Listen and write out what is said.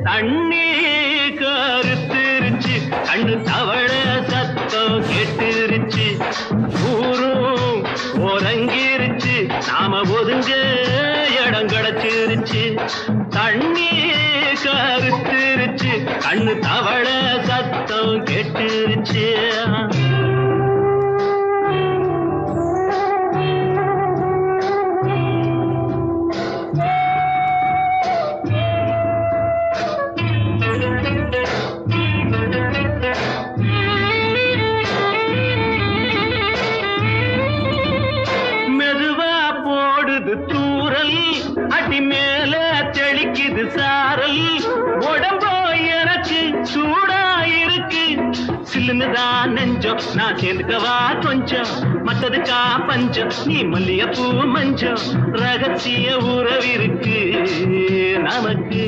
தண்ணி கருத்துருச்சு கண்ணு தவள சத்தம் கெட்டுருச்சு ஊரும் ஒரங்கிருச்சு நாம ஒதுங்க இடம் கிடைச்சிருச்சு தண்ணி கருத்துருச்சு கண்ணு தவள சத்தம் கெட்டுருச்சு தூரல் அடி மேல தெளிக்குது சாரல் உடம்போ எனக்கு சூடா இருக்கு சில்லுன்னுதான் நெஞ்சம் நான் சேர்ந்துக்கவா கொஞ்சம் மத்ததுக்கா பஞ்சம் நீ மல்லிகைப்பூ மஞ்சம் ரகசிய உறவிருக்கு நமக்கு